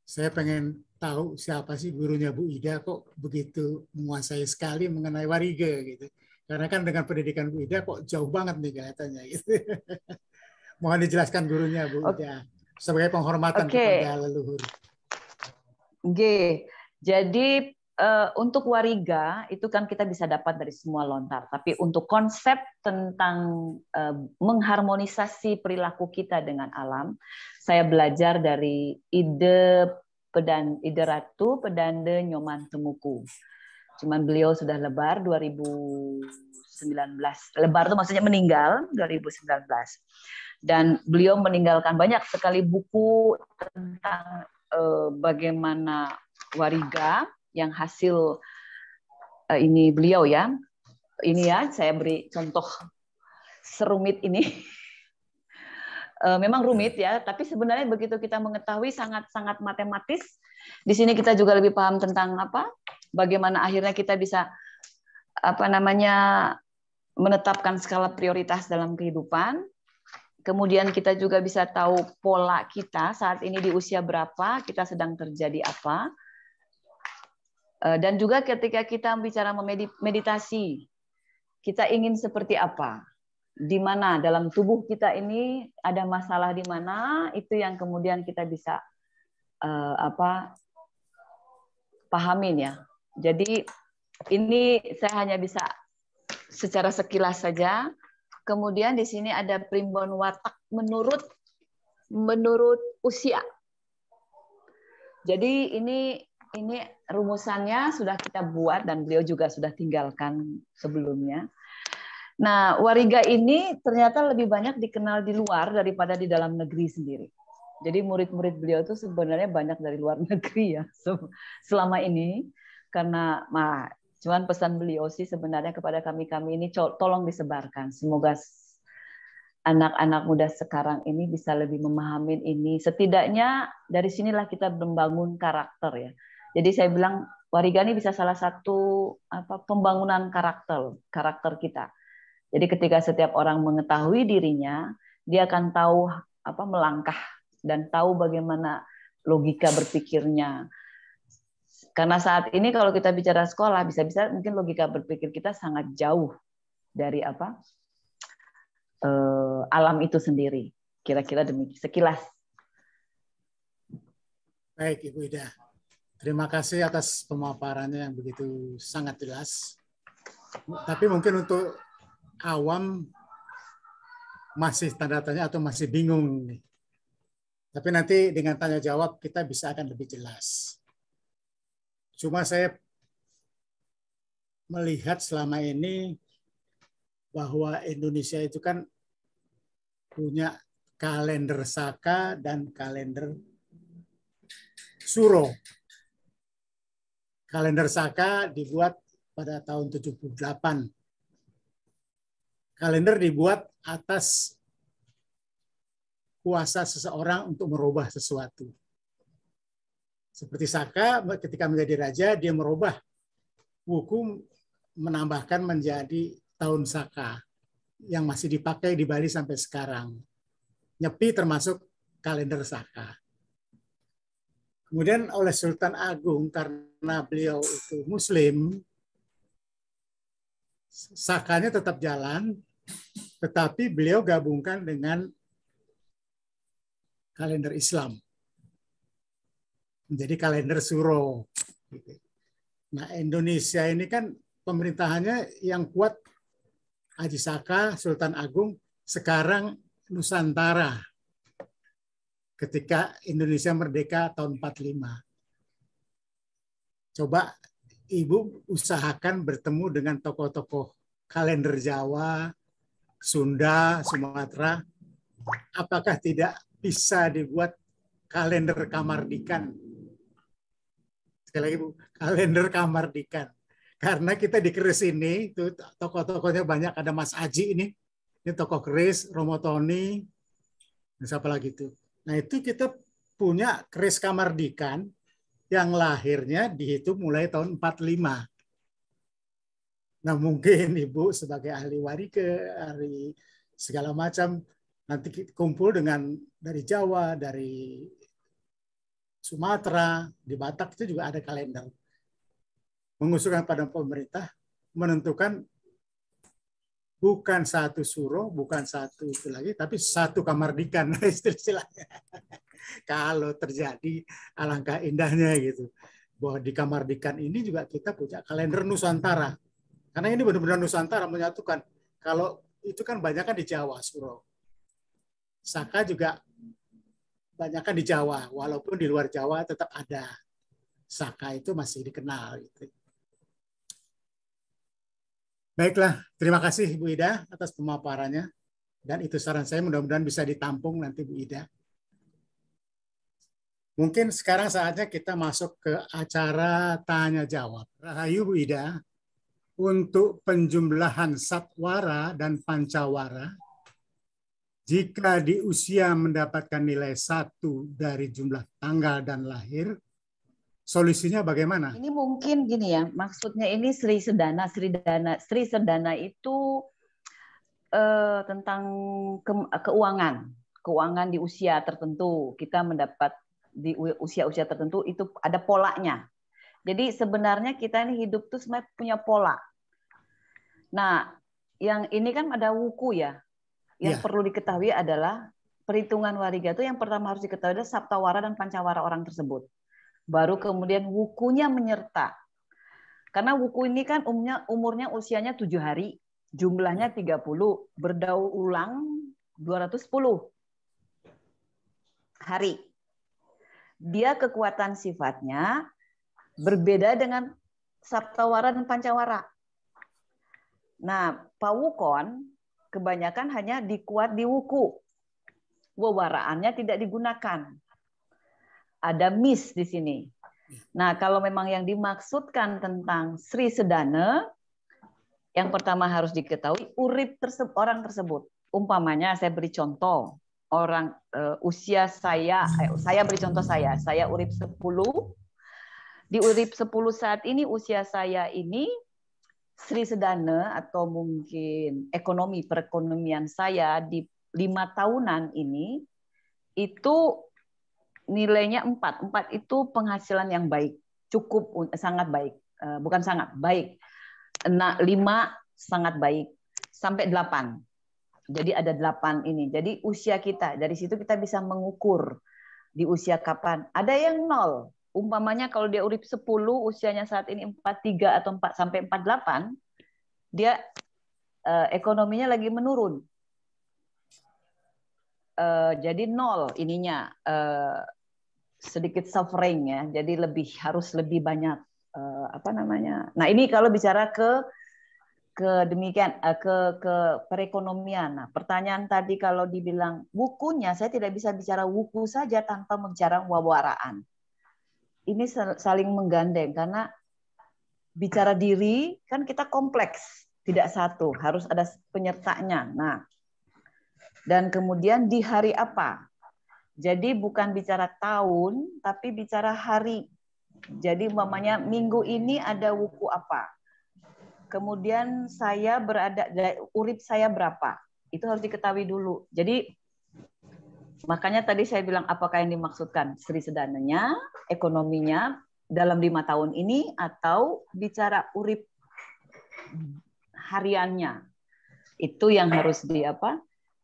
Saya pengen tahu siapa sih gurunya Bu Ida kok begitu menguasai sekali mengenai Wariga gitu. Karena kan dengan pendidikan Bu Ida kok jauh banget nih kelihatannya gitu. Mohon dijelaskan gurunya Bu Ida sebagai penghormatan Oke. kepada leluhur. G. Jadi untuk wariga itu kan kita bisa dapat dari semua lontar. Tapi untuk konsep tentang mengharmonisasi perilaku kita dengan alam, saya belajar dari ide Ratu Pedande Nyoman Temuku. Cuman beliau sudah lebar 2019. Lebar itu maksudnya meninggal 2019. Dan beliau meninggalkan banyak sekali buku tentang bagaimana wariga yang hasil ini beliau ya. Ini ya, saya beri contoh serumit ini. Memang rumit ya, tapi sebenarnya begitu kita mengetahui sangat-sangat matematis. Di sini kita juga lebih paham tentang bagaimana akhirnya kita bisa menetapkan skala prioritas dalam kehidupan. Kemudian kita juga bisa tahu pola kita saat ini di usia berapa, kita sedang terjadi apa. Dan juga ketika kita bicara meditasi, kita ingin seperti apa? Di mana dalam tubuh kita ini ada masalah di mana, itu yang kemudian kita bisa pahamin ya. Jadi ini saya hanya bisa secara sekilas saja. Kemudian di sini ada primbon watak menurut usia. Jadi ini rumusannya sudah kita buat dan beliau juga sudah tinggalkan sebelumnya. Nah, wariga ini ternyata lebih banyak dikenal di luar daripada di dalam negeri sendiri. Jadi murid-murid beliau itu sebenarnya banyak dari luar negeri ya selama ini. Karena cuman pesan beliau sih sebenarnya kepada kami ini tolong disebarkan. Semoga anak-anak muda sekarang ini bisa lebih memahami ini. Setidaknya dari sinilah kita membangun karakter ya. Jadi saya bilang wariga ini bisa salah satu pembangunan karakter kita. Jadi ketika setiap orang mengetahui dirinya, dia akan tahu melangkah dan tahu bagaimana logika berpikirnya. Karena saat ini kalau kita bicara sekolah, bisa-bisa mungkin logika berpikir kita sangat jauh dari alam itu sendiri. Kira-kira demikian, sekilas. Baik, Ibu Ida. Terima kasih atas pemaparannya yang begitu sangat jelas. Tapi mungkin untuk awam masih tanda tanya atau masih bingung nih. Tapi nanti dengan tanya jawab kita bisa akan lebih jelas. Cuma saya melihat selama ini bahwa Indonesia itu kan punya kalender Saka dan kalender Suro. Kalender Saka dibuat pada tahun 78. Kalender dibuat atas kuasa seseorang untuk merubah sesuatu. Seperti Saka, ketika menjadi raja, dia merubah buku, menambahkan menjadi tahun Saka, yang masih dipakai di Bali sampai sekarang. Nyepi termasuk kalender Saka. Kemudian oleh Sultan Agung, karena beliau itu Muslim, Sakanya tetap jalan, tetapi beliau gabungkan dengan kalender Islam. Menjadi kalender Suro. Nah, Indonesia ini kan pemerintahannya yang kuat Haji Saka, Sultan Agung, sekarang Nusantara. Ketika Indonesia merdeka tahun 45. Coba Ibu usahakan bertemu dengan tokoh-tokoh kalender Jawa, Sunda, Sumatera. Apakah tidak bisa dibuat kalender Kamardikan? Sekali lagi Bu, kalender Kamardikan. Karena kita di keris ini, itu tokoh-tokohnya banyak, ada Mas Aji ini tokoh keris, Romo Tony, siapa lagi itu. Nah itu kita punya keris Kamardikan yang lahirnya dihitung mulai tahun 45. Nah mungkin Ibu sebagai ahli wariga, ahli segala macam, nanti kumpul dengan dari Jawa, dari Sumatera, di Batak itu juga ada kalender. Mengusulkan pada pemerintah menentukan bukan satu suro, bukan satu itu lagi, tapi satu kamardikan istilahnya. Kalau terjadi, alangkah indahnya gitu. Bahwa di kamardikan ini juga kita punya kalender Nusantara. Karena ini benar-benar Nusantara menyatukan. Kalau itu kan banyak kan di Jawa, suro. Saka juga banyak kan di Jawa, walaupun di luar Jawa tetap ada. Saka itu masih dikenal. Gitu. Baiklah, terima kasih Bu Ida atas pemaparannya. Dan itu saran saya, mudah-mudahan bisa ditampung nanti Bu Ida. Mungkin sekarang saatnya kita masuk ke acara tanya jawab. Rahayu Bu Ida, untuk penjumlahan satwara dan pancawara, jika di usia mendapatkan nilai 1 dari jumlah tanggal dan lahir, solusinya bagaimana? Ini mungkin gini ya, maksudnya ini Sri Sedana. Sri Sedana itu tentang keuangan di usia tertentu. Kita mendapat di usia-usia tertentu itu ada polanya. Jadi sebenarnya kita ini hidup tuh sebenarnya punya pola. Nah, yang ini kan ada wuku ya. Yang perlu diketahui adalah perhitungan wariga itu yang pertama harus diketahui adalah saptawara dan pancawara orang tersebut. Baru kemudian wukunya menyerta. Karena wuku ini kan umurnya usianya 7 hari, jumlahnya 30, berdaur ulang 210 hari. Dia kekuatan sifatnya berbeda dengan saptawara dan pancawara. Nah, pawukon kebanyakan hanya dikuat di wuku. Wewaraannya tidak digunakan. Ada miss di sini. Nah, kalau memang yang dimaksudkan tentang Sri Sedana, yang pertama harus diketahui urip orang tersebut. Umpamanya saya beri contoh, orang usia saya beri contoh saya urip 10. Di urip 10 saat ini usia saya ini Sri Sedana atau mungkin perekonomian saya di 5 tahunan ini itu nilainya 4. 4 itu penghasilan yang baik, cukup sangat baik, bukan sangat baik. 5 sangat baik sampai 8. Jadi ada 8 ini. Jadi usia kita dari situ kita bisa mengukur di usia kapan. Ada yang 0. Umpamanya kalau dia urip 10 usianya saat ini 43 atau 4 sampai 48, dia ekonominya lagi menurun. Jadi 0 ininya, sedikit suffering ya. Jadi harus lebih banyak Nah, ini kalau bicara ke demikian ke perekonomian. Nah, pertanyaan tadi kalau dibilang wukunya, saya tidak bisa bicara wuku saja tanpa bicara wawaraan. Ini saling menggandeng karena bicara diri kan kita kompleks, tidak satu, harus ada penyertanya. Nah, dan kemudian di hari apa? Jadi bukan bicara tahun, tapi bicara hari. Jadi umpamanya minggu ini ada wuku apa? Kemudian urip saya berapa? Itu harus diketahui dulu. Jadi makanya tadi saya bilang apakah yang dimaksudkan Sri Sedananya, ekonominya dalam 5 tahun ini atau bicara urip hariannya. Itu yang harus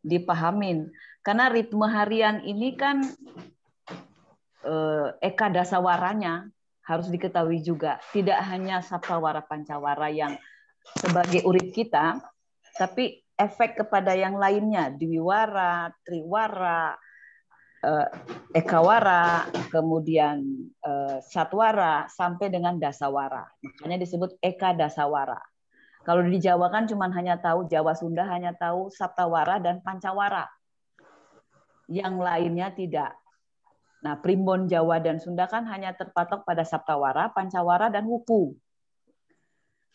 dipahamin. Karena ritme harian ini kan eka dasawaranya harus diketahui juga. Tidak hanya saptawara pancawara yang sebagai urip kita, tapi efek kepada yang lainnya, dwiwara, triwara, ekawara, kemudian satwara, sampai dengan dasawara. Makanya disebut eka dasawara. Kalau di Jawa kan cuma hanya tahu, Jawa Sunda hanya tahu saptawara dan pancawara. Yang lainnya tidak. Nah, primbon Jawa dan Sunda kan hanya terpatok pada saptawara, pancawara, dan wuku.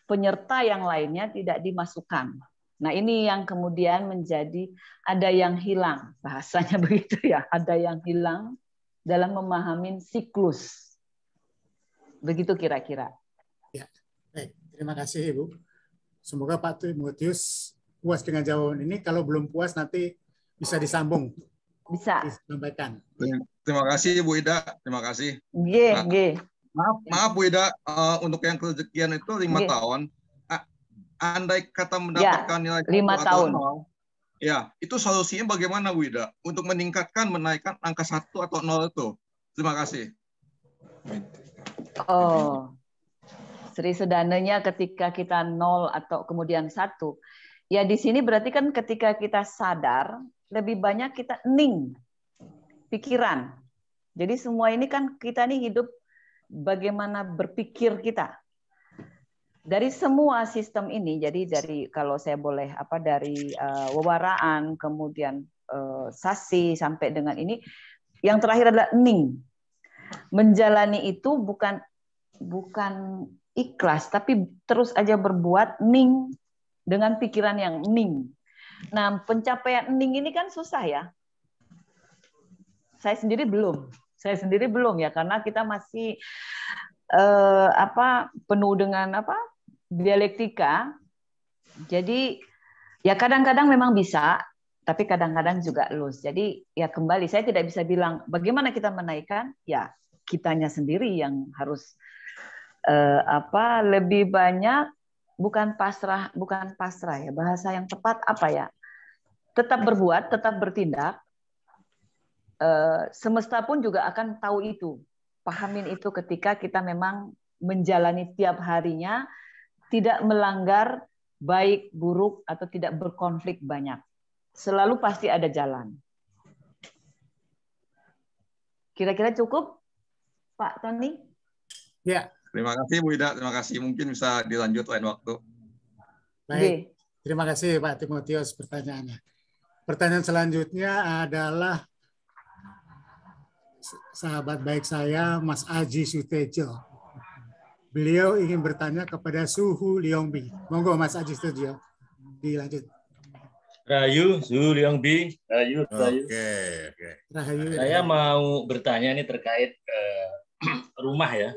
Penyerta yang lainnya tidak dimasukkan. Nah, ini yang kemudian menjadi ada yang hilang. Bahasanya begitu ya, ada yang hilang dalam memahami siklus. Begitu kira-kira. Ya, baik. Terima kasih Ibu. Semoga Pak Timotius puas dengan jawaban ini. Kalau belum puas nanti bisa disambung. Bisa. Disampaikan. Terima kasih Bu Ida, terima kasih. Nggih. Maaf Bu Ida, untuk yang kesekian itu 5 tahun. Andai kata mendapatkan nilai 5 tahun. 0, ya, itu solusinya bagaimana Bu Ida untuk meningkatkan, menaikkan angka 1 atau 0 itu? Terima kasih. Oh, Sri Sedananya ketika kita 0 atau kemudian 1. Ya di sini berarti kan ketika kita sadar, lebih banyak kita ning, pikiran. Jadi semua ini kan kita nih hidup bagaimana berpikir kita. Dari semua sistem ini, jadi dari kalau saya boleh dari wewaraan, kemudian sasi sampai dengan ini, yang terakhir adalah ning. Menjalani itu bukan ikhlas, tapi terus aja berbuat ning dengan pikiran yang ning. Nah, pencapaian ning ini kan susah ya. Saya sendiri belum ya, karena kita masih penuh dengan dialektika. Jadi ya kadang-kadang memang bisa, tapi kadang-kadang juga loose. Jadi ya kembali saya tidak bisa bilang bagaimana kita menaikkan, ya kitanya sendiri yang harus lebih banyak, bukan pasrah ya, bahasa yang tepat tetap berbuat, tetap bertindak. Semesta pun juga akan tahu itu, pahamin itu ketika kita memang menjalani tiap harinya, tidak melanggar baik buruk atau tidak berkonflik banyak. Selalu pasti ada jalan. Kira-kira cukup, Pak Tony? Ya. Terima kasih Bu Ida, terima kasih. Mungkin bisa dilanjut lain waktu. Baik, terima kasih Pak Timotius pertanyaannya. Pertanyaan selanjutnya adalah sahabat baik saya, Mas Aji Sutejo. Beliau ingin bertanya kepada Suhu Liongbi. Monggo Mas Aji Sutejo, dilanjut. Rahayu, Suhu Liongbi. Rahayu. Oke. Rahayu. Saya mau bertanya ini terkait rumah ya,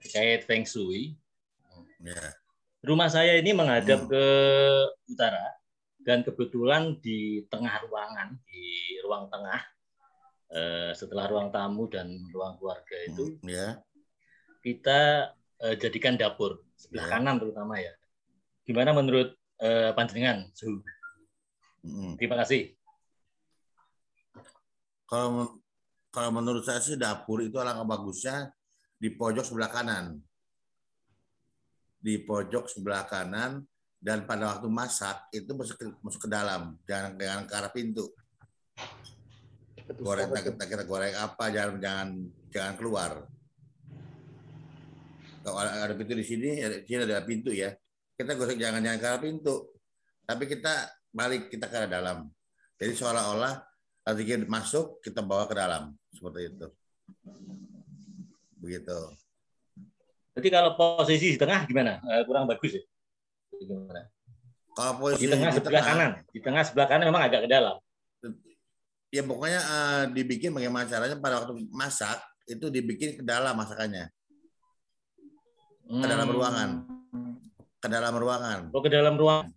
terkait Feng Shui. Rumah saya ini menghadap ke utara dan kebetulan di tengah ruangan, di ruang tengah, setelah ruang tamu dan ruang keluarga itu, kita jadikan dapur sebelah kanan terutama ya. Gimana menurut panjenengan, Suhu? Terima kasih. Kalau menurut saya sih dapur itu alangkah bagusnya di pojok sebelah kanan. Di pojok sebelah kanan, dan pada waktu masak itu masuk ke dalam, jangan ke arah pintu. Kita goreng apa, jangan keluar. Kalau ada pintu di sini ada pintu ya. Kita gosok jangan ke arah pintu, tapi kita balik kita ke arah dalam. Jadi seolah-olah rezeki masuk kita bawa ke dalam seperti itu. Begitu. Jadi kalau posisi di tengah gimana? Kurang bagus ya? Gimana? Kalau posisi di tengah sebelah kanan, di tengah sebelah kanan memang agak ke dalam. Ya pokoknya dibikin bagaimana caranya pada waktu masak itu dibikin ke dalam masakannya. Ke dalam ruangan. Ke dalam ruangan. Oh, ke dalam ruangan.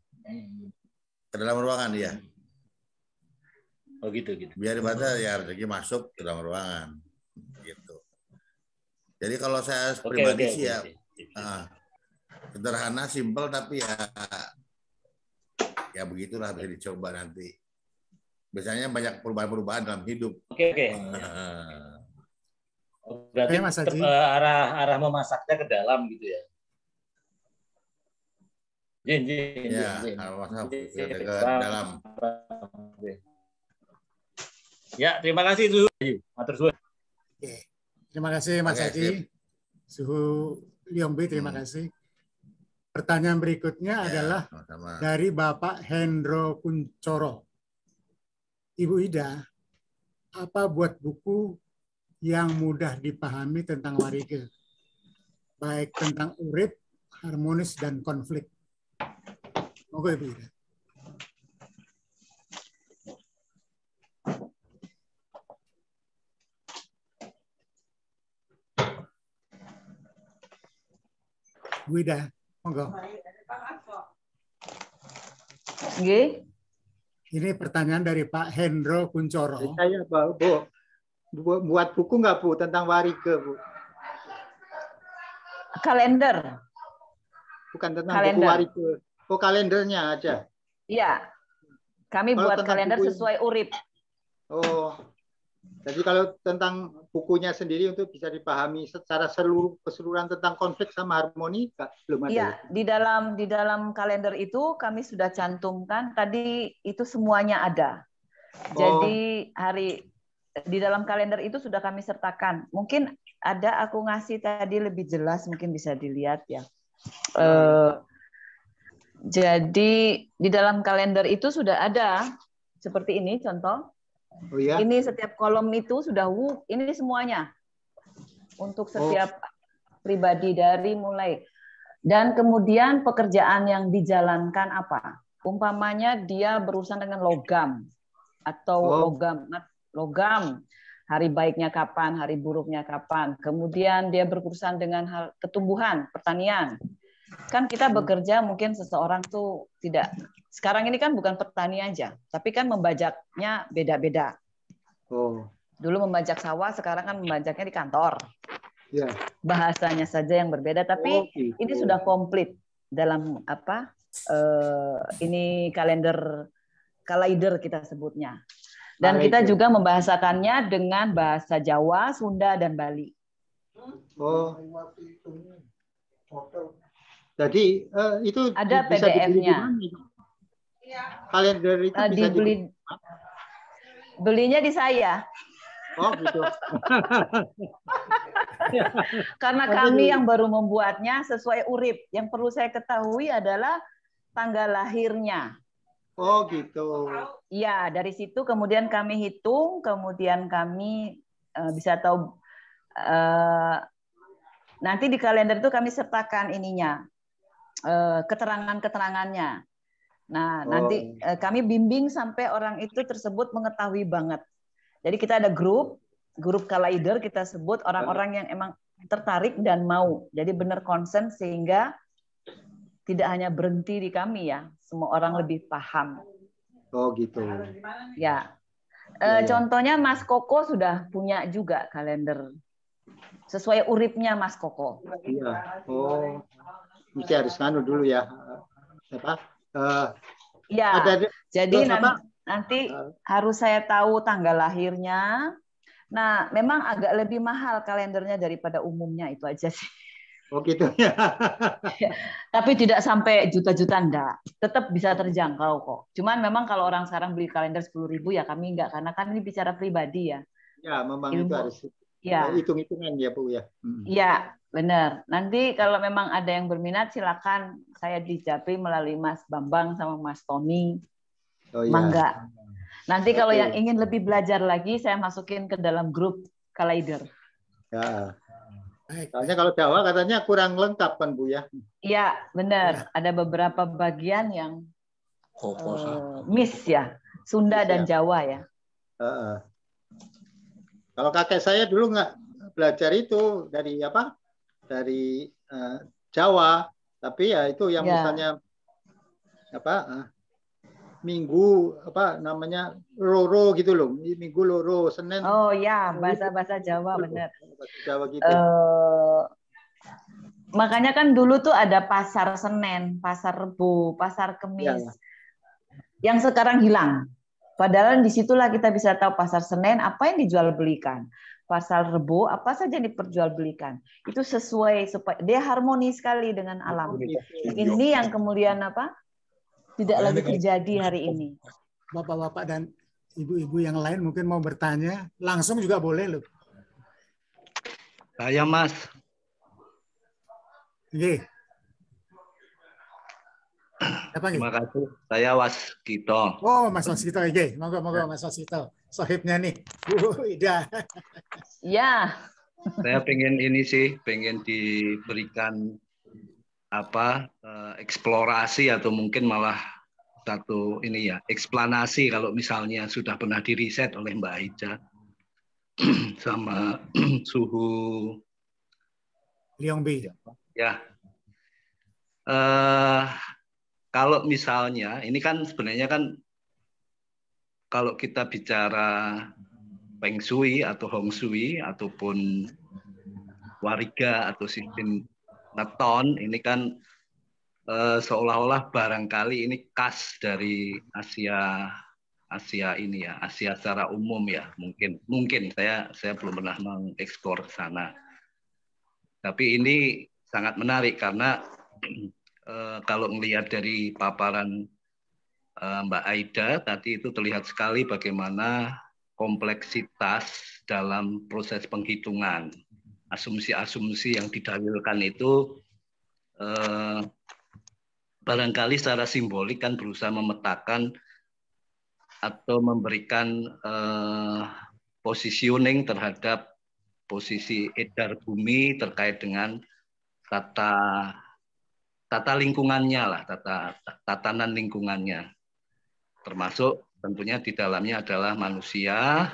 Ke dalam ruangan ya. Oh gitu. Biar dibaca ya rezeki masuk ke dalam ruangan. Gitu. Jadi kalau saya pribadi sih ya sederhana, simpel, tapi ya begitulah, bisa dicoba nanti. Biasanya banyak perubahan-perubahan dalam hidup. Oke. Berarti arah memasaknya ke dalam gitu ya? Arah masak ke dalam. Ya, terima kasih Suhu. Matur suwun. Terima kasih Mas Haji. Suhu Liongbi, terima kasih. Pertanyaan berikutnya adalah dari Bapak Hendro Kuncoro. Ibu Ida, apa buat buku yang mudah dipahami tentang warige, baik tentang urip, harmonis, dan konflik? Monggo Ibu Ida. Bu Ida, monggo. Ini pertanyaan dari Pak Hendro Kuncoro. Saya Bu. buat buku nggak Bu tentang Warige Bu? Kalender. Bukan tentang Kalender. buku Warige. Oh, kalendernya aja. Iya. Kami Kalau buat tentang kalender buku- sesuai urip. Oh, jadi kalau tentang bukunya sendiri untuk bisa dipahami secara keseluruhan tentang konflik sama harmoni, belum ada. Iya, Ya? di dalam kalender itu kami sudah cantumkan tadi itu semuanya ada. Jadi di dalam kalender itu sudah kami sertakan. Mungkin ada aku ngasih tadi lebih jelas, mungkin bisa dilihat ya. Jadi di dalam kalender itu sudah ada seperti ini contoh. Oh ya. Ini setiap kolom itu sudah ini semuanya untuk setiap pribadi dari mulai dan kemudian pekerjaan yang dijalankan apa. Umpamanya dia berurusan dengan logam atau logam. Hari baiknya kapan, hari buruknya kapan. Kemudian dia berurusan dengan hal ketumbuhan, pertanian. Kan kita bekerja mungkin seseorang tuh tidak. Sekarang ini kan bukan petani aja, tapi kan membajaknya beda-beda. Dulu membajak sawah, sekarang kan membajaknya di kantor. Ya. Bahasanya saja yang berbeda, tapi ini sudah komplit dalam apa? Ini kalender kita sebutnya. Dan kita juga membahasakannya dengan bahasa Jawa, Sunda, dan Bali. Jadi itu ada bisa PDF-nya. Kalender itu bisa dibeli. Belinya di saya. Oh gitu. Karena kami yang baru membuatnya sesuai urip. Yang perlu saya ketahui adalah tanggal lahirnya. Oh gitu. Ya, dari situ kemudian kami hitung, kemudian kami bisa tahu nanti di kalender itu kami sertakan ininya, keterangan-keterangannya. Nah, nanti kami bimbing sampai orang itu tersebut mengetahui banget. Jadi kita ada grup kalender kita sebut orang-orang yang emang tertarik dan mau. Jadi benar concern sehingga tidak hanya berhenti di kami ya, semua orang lebih paham. Oh gitu. Ya. Contohnya Mas Koko sudah punya juga kalender sesuai uripnya Mas Koko. Iya. Oh, mesti harus nganu dulu ya. Apa? Ya. Jadi nanti harus saya tahu tanggal lahirnya. Nah, memang agak lebih mahal kalendernya daripada umumnya, itu aja sih. Oh gitu ya. Tapi tidak sampai juta-juta enggak. Tetap bisa terjangkau kok. Cuman memang kalau orang sekarang beli kalender 10.000 ya kami enggak, karena kan ini bicara pribadi ya. Ya, memang itu harus hitung-hitungan ya Bu ya. Iya, benar. Nanti kalau memang ada yang berminat silakan saya dijapri melalui Mas Bambang sama Mas Tony. Oh, Mangga. Nanti kalau yang ingin lebih belajar lagi saya masukin ke dalam grup kalender. Ya. Soalnya kalau Jawa katanya kurang lengkap kan Bu ya? Iya, benar. Ada beberapa bagian yang miss ya. Sunda dan Jawa ya. Kalau kakek saya dulu nggak belajar itu dari apa? Dari Jawa, tapi ya itu yang misalnya apa? Minggu apa namanya loro gitu loh, minggu loro, Senin. Oh ya, bahasa Jawa benar. Bahasa Jawa gitu. Makanya kan dulu tuh ada pasar Senin, pasar Rebo, pasar Kemis, yang sekarang hilang. Padahal disitulah kita bisa tahu pasar Senin apa yang dijual belikan, pasar Rebo apa saja yang diperjualbelikan. Itu sesuai supaya dia harmoni sekali dengan alam. Ini yang kemudian apa? Tidak lagi terjadi hari ini. Bapak-bapak dan ibu-ibu yang lain mungkin mau bertanya, langsung juga boleh loh. Saya Mas. Oke. Terima kasih. Saya Waskito. Oh, Mas Waskito. Oke, monggo Mas Waskito. Sohibnya nih, Bu Ida. Ya. Saya pengen diberikan eksplorasi atau mungkin malah satu eksplanasi kalau misalnya sudah pernah diriset oleh Mbak Aida sama suhu Liongbi. Ya. Kalau misalnya ini kan sebenarnya kan kalau kita bicara Feng Shui atau Hong Shui ataupun wariga atau sistem Neton ini kan seolah-olah barangkali ini khas dari Asia ini ya, Asia secara umum ya, mungkin saya belum pernah mengeksplor ke sana. Tapi ini sangat menarik karena kalau melihat dari paparan Mbak Aida tadi itu terlihat sekali bagaimana kompleksitas dalam proses penghitungan. Asumsi-asumsi yang didalilkan itu barangkali secara simbolik kan berusaha memetakan atau memberikan positioning terhadap posisi edar bumi terkait dengan tata lingkungannya lah, tatanan lingkungannya. Termasuk tentunya di dalamnya adalah manusia,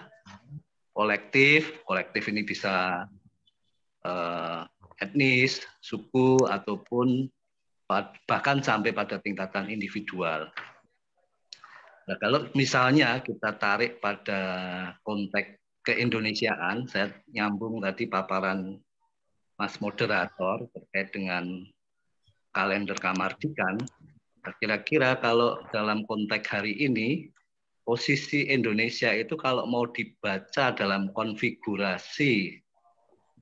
kolektif ini bisa etnis, suku, ataupun bahkan sampai pada tingkatan individual. Nah, kalau misalnya kita tarik pada konteks keindonesiaan, saya nyambung tadi paparan Mas moderator terkait dengan kalender kamardikan. Kira-kira kalau dalam konteks hari ini, posisi Indonesia itu kalau mau dibaca dalam konfigurasi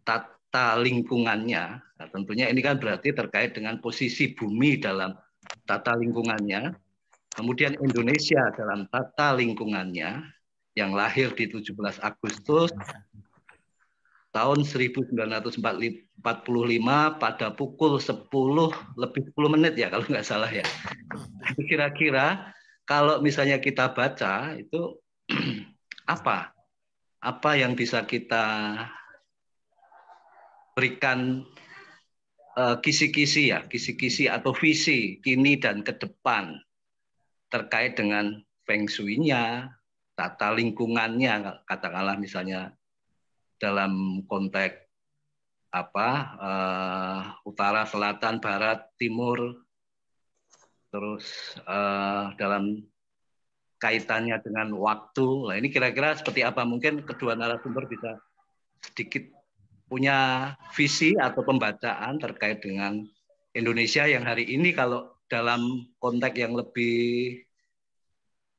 tata lingkungannya, nah tentunya ini kan berarti terkait dengan posisi bumi dalam tata lingkungannya, kemudian Indonesia dalam tata lingkungannya yang lahir di 17 Agustus tahun 1945 pada pukul 10 lebih 10 menit ya kalau nggak salah ya. Kira-kira kalau misalnya kita baca itu apa yang bisa kita berikan kisi-kisi atau visi kini dan ke depan terkait dengan Feng Shui-nya, tata lingkungannya, katakanlah misalnya dalam konteks utara, selatan, barat, timur, terus dalam kaitannya dengan waktu. Nah, ini kira-kira seperti apa? Mungkin kedua narasumber bisa sedikit punya visi atau pembacaan terkait dengan Indonesia yang hari ini kalau dalam konteks yang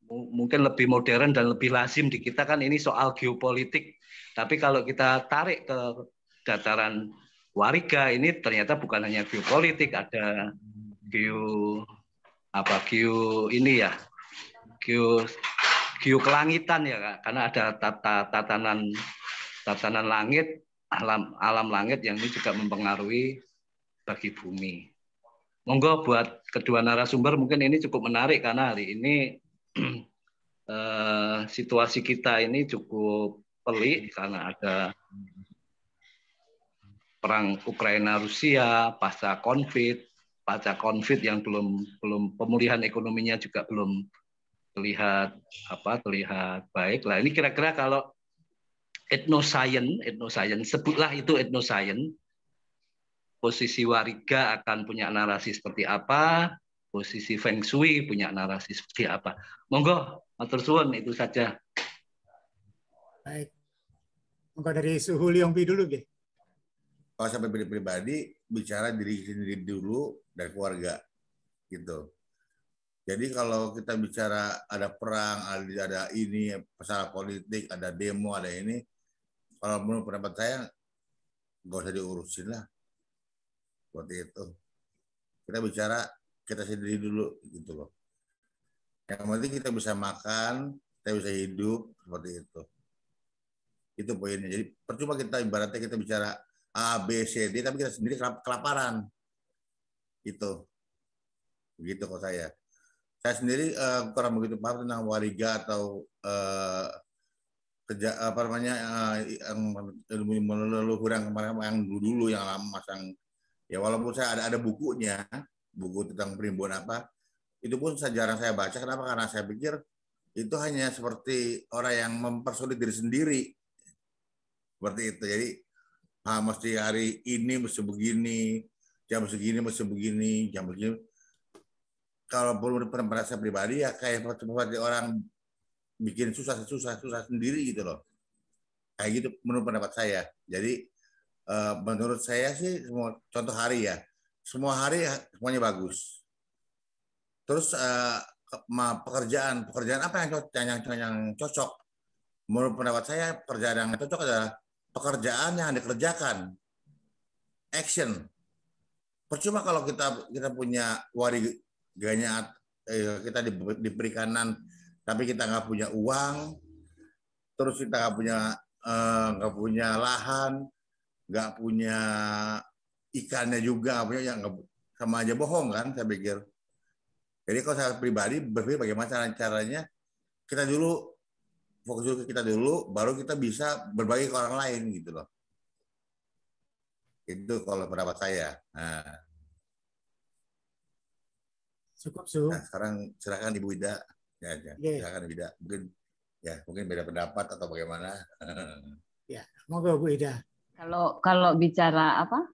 mungkin lebih modern dan lebih lazim di kita kan ini soal geopolitik. Tapi kalau kita tarik ke dataran wariga ini ternyata bukan hanya geopolitik, ada geo kelangitan ya Kak. Karena ada tatanan langit, alam langit yang ini juga mempengaruhi bagi bumi. Monggo buat kedua narasumber mungkin ini cukup menarik karena hari ini situasi kita ini cukup pelik karena ada perang Ukraina Rusia, pasca konflik yang belum pemulihan ekonominya juga belum terlihat baik. Lah ini kira-kira kalau etnoscience sebutlah itu etnoscience, posisi wariga akan punya narasi seperti apa, posisi Feng Shui punya narasi seperti apa. Monggo, matur suwun, itu saja. Baik. Monggo dari Suhu Liongbi dulu, Ge. Kalau sampai pribadi bicara diri sendiri dulu dari keluarga gitu. Jadi kalau kita bicara ada perang, ada ini masalah politik, ada demo, ada ini, kalau menurut pendapat saya nggak usah diurusin lah. Seperti itu. Kita bicara kita sendiri dulu gitu loh. Yang penting kita bisa makan, kita bisa hidup seperti itu. Itu poinnya. Jadi percuma kita ibaratnya kita bicara A, B, C, D, tapi kita sendiri kelaparan. Gitu. Begitu kok saya. Saya sendiri kurang begitu paham tentang wariga atau leluhur yang dulu yang lama ya walaupun saya ada bukunya, buku tentang primbon apa, itu pun jarang saya baca. Kenapa? Karena saya pikir itu hanya seperti orang yang mempersulit diri sendiri. Seperti itu. Jadi mesti hari ini mesti begini, jam segini mesti begini, jam begini. Kalau menurut pendapat saya pribadi ya kayak seperti orang bikin susah sendiri gitu loh. Kayak gitu menurut pendapat saya. Jadi menurut saya sih semua contoh hari ya, semua hari semuanya bagus. Terus pekerjaan apa yang cocok? Menurut pendapat saya pekerjaan yang cocok adalah pekerjaan yang dikerjakan, action. Percuma kalau kita punya wariganya, kita di perikanan, tapi kita nggak punya uang, terus kita nggak punya lahan, nggak punya ikannya juga, punya yang sama aja bohong kan, saya pikir. Jadi kalau saya pribadi berpikir bagaimana caranya kita dulu fokus dulu ke kita dulu, baru kita bisa berbagi ke orang lain gitu loh. Itu kalau pendapat saya. Nah, cukup Su. Nah, sekarang silakan Ibu Ida. Ya. Silakan Ibu Ida. Mungkin beda pendapat atau bagaimana. Ya, monggo Bu Ida. Kalau bicara apa?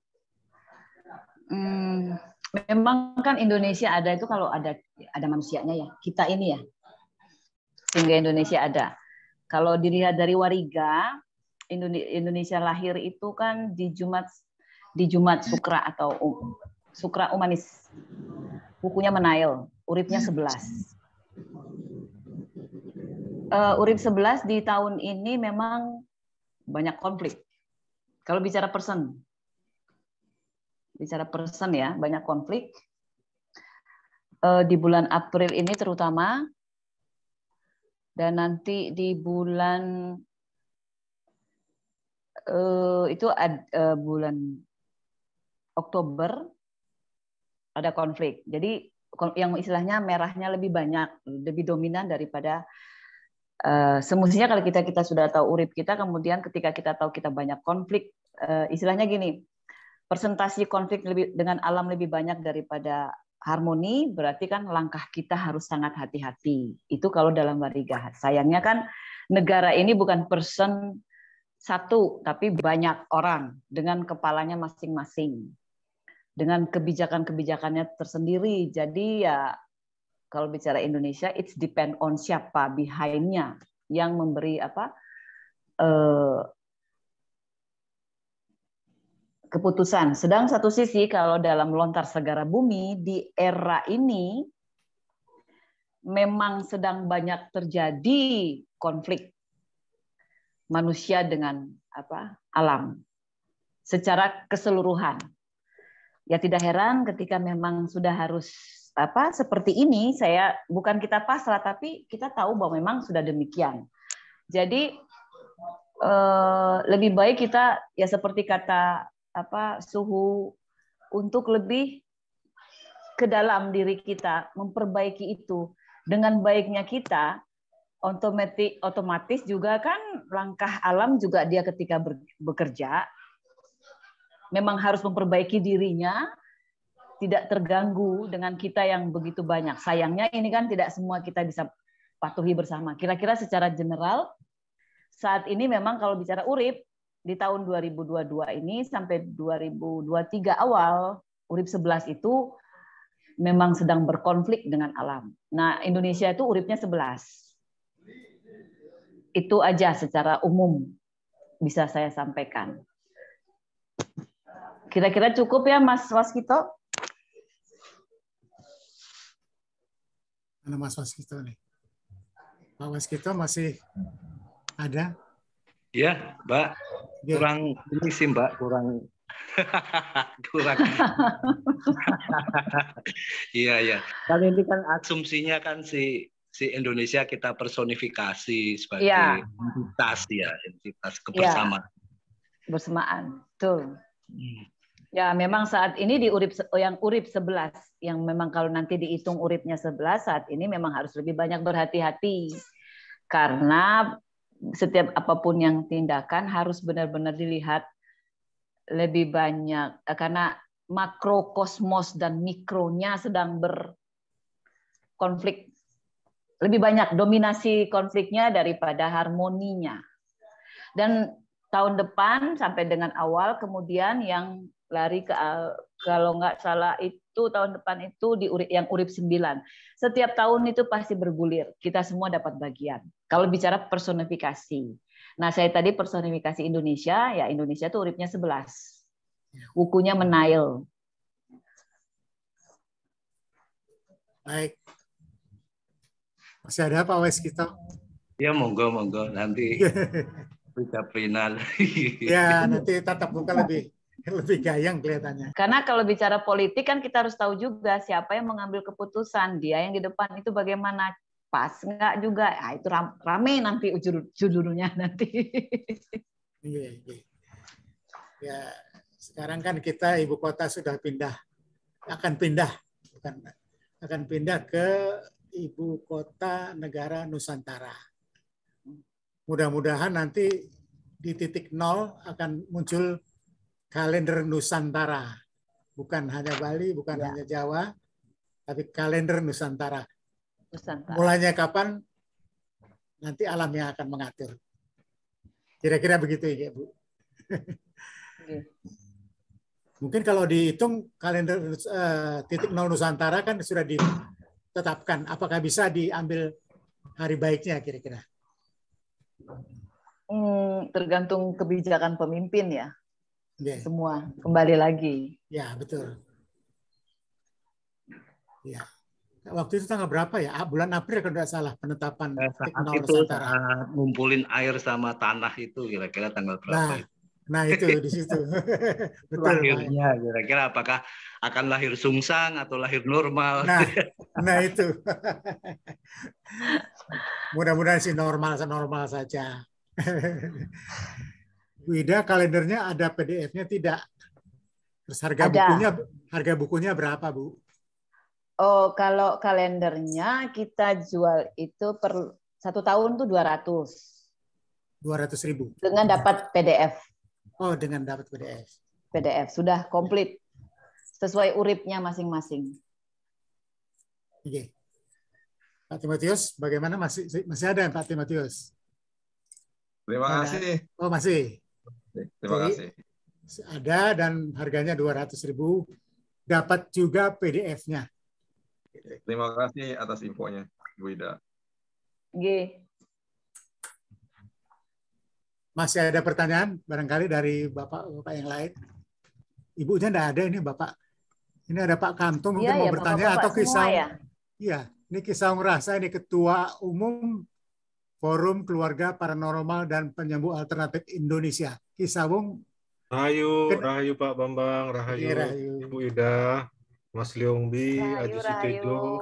Memang kan Indonesia ada itu kalau ada manusianya ya. Kita ini ya. Sehingga Indonesia ada. Kalau dilihat dari wariga, Indonesia lahir itu kan di Jumat Sukra atau Sukra Umanis. Bukunya Menail, uripnya 11. Urip 11 di tahun ini memang banyak konflik. Kalau bicara person ya, banyak konflik. Di bulan April ini terutama, dan nanti di bulan bulan Oktober ada konflik. Jadi yang istilahnya merahnya lebih banyak, lebih dominan daripada semestinya kalau kita sudah tahu urip kita, kemudian ketika kita tahu kita banyak konflik, istilahnya gini, persentasi konflik dengan alam lebih banyak daripada harmoni, berarti kan langkah kita harus sangat hati-hati. Itu kalau dalam wariga. Sayangnya kan negara ini bukan person satu, tapi banyak orang dengan kepalanya masing-masing, dengan kebijakan-kebijakannya tersendiri. Jadi ya kalau bicara Indonesia, it's depend on siapa behind-nya yang memberi keputusan. Sedang satu sisi kalau dalam lontar segara bumi di era ini memang sedang banyak terjadi konflik manusia dengan alam secara keseluruhan. Ya tidak heran ketika memang sudah harus seperti ini, bukan kita pasrah tapi kita tahu bahwa memang sudah demikian. Jadi lebih baik kita ya seperti kata Suhu, untuk lebih ke dalam diri kita, memperbaiki itu. Dengan baiknya kita, otomatis juga kan langkah alam juga dia ketika bekerja memang harus memperbaiki dirinya, tidak terganggu dengan kita yang begitu banyak. Sayangnya ini kan tidak semua kita bisa patuhi bersama. Kira-kira secara general saat ini memang kalau bicara urip di tahun 2022 ini sampai 2023 awal, urip 11 itu memang sedang berkonflik dengan alam. Nah, Indonesia itu uripnya 11. Itu aja secara umum bisa saya sampaikan. Kira-kira cukup ya Mas Waskito? Mana Mas Waskito nih? Pak Waskito masih ada? Ya, Mbak. Kurang ini sih, Mbak, kurang. Iya. Kan ini kan asumsinya kan si Indonesia kita personifikasi sebagai entitas entitas kebersamaan. Bersamaan, betul. Ya, memang saat ini di urip 11 yang memang kalau nanti dihitung uripnya 11 saat ini memang harus lebih banyak berhati-hati. Karena setiap apapun yang tindakan harus benar-benar dilihat lebih banyak karena makrokosmos dan mikronya sedang berkonflik. Lebih banyak dominasi konfliknya daripada harmoninya. Dan tahun depan sampai dengan awal kemudian yang lari ke kalau nggak salah itu tahun depan itu yang urip 9. Setiap tahun itu pasti bergulir. Kita semua dapat bagian. Kalau bicara personifikasi. Nah, saya tadi personifikasi Indonesia, ya Indonesia tuh uripnya 11. Wukunya menail. Baik. Masih ada Pak Weskito? Ya, monggo nanti Kaprinan. Ya, nanti tatap muka lebih gayang kelihatannya. Karena kalau bicara politik kan kita harus tahu juga siapa yang mengambil keputusan. Dia yang di depan itu bagaimana, pas nggak juga. Nah, itu rame nanti judulnya nanti. Iya. Ya, sekarang kan kita ibu kota sudah akan pindah ke ibu kota negara Nusantara. Mudah-mudahan nanti di titik nol akan muncul kalender Nusantara. Bukan hanya Bali, bukan hanya Jawa, tapi kalender Nusantara. Mulainya kapan? Nanti alam yang akan mengatur. Kira-kira begitu ya, Bu. Mungkin kalau dihitung kalender titik nol Nusantara kan sudah ditetapkan. Apakah bisa diambil hari baiknya kira-kira? Tergantung kebijakan pemimpin ya. Semua kembali lagi. Ya, betul. Ya. Waktu itu tanggal berapa ya? Bulan April kalau tidak salah penetapan titik nol Nusantara. Saat ngumpulin air sama tanah itu kira-kira tanggal berapa? Nah itu di situ. Betul. Lahirnya kira-kira apakah akan lahir sungsang atau lahir normal? Nah itu. Mudah-mudahan sih normal saja. Wida, kalendernya ada PDF-nya tidak? Terus harga bukunya berapa, Bu? Oh, kalau kalendernya kita jual itu per 1 tahun tuh 200. 200.000. Dengan dapat PDF. Oh, dengan dapat PDF. PDF sudah komplit sesuai uripnya masing-masing. Oke. Pak Timotius, bagaimana masih ada Pak Timotius? Terima kasih. Oh, masih. Terima kasih. Ada dan harganya 200.000. Dapat juga PDF-nya. Terima kasih atas infonya, Bu Ida. Masih ada pertanyaan barangkali dari Bapak-Bapak yang lain? Ibunya enggak ada ini, Bapak. Ini ada Pak Kanto mungkin mau bertanya atau Kisah. Ya? Iya, ini Kisah Rasa, ini Ketua Umum Forum Keluarga Paranormal dan Penyembuh Alternatif Indonesia. Kisah Wung. Rahayu Pak Bambang, Rahayu Ibu Ida, Mas Leongbi, Aji Sutejo,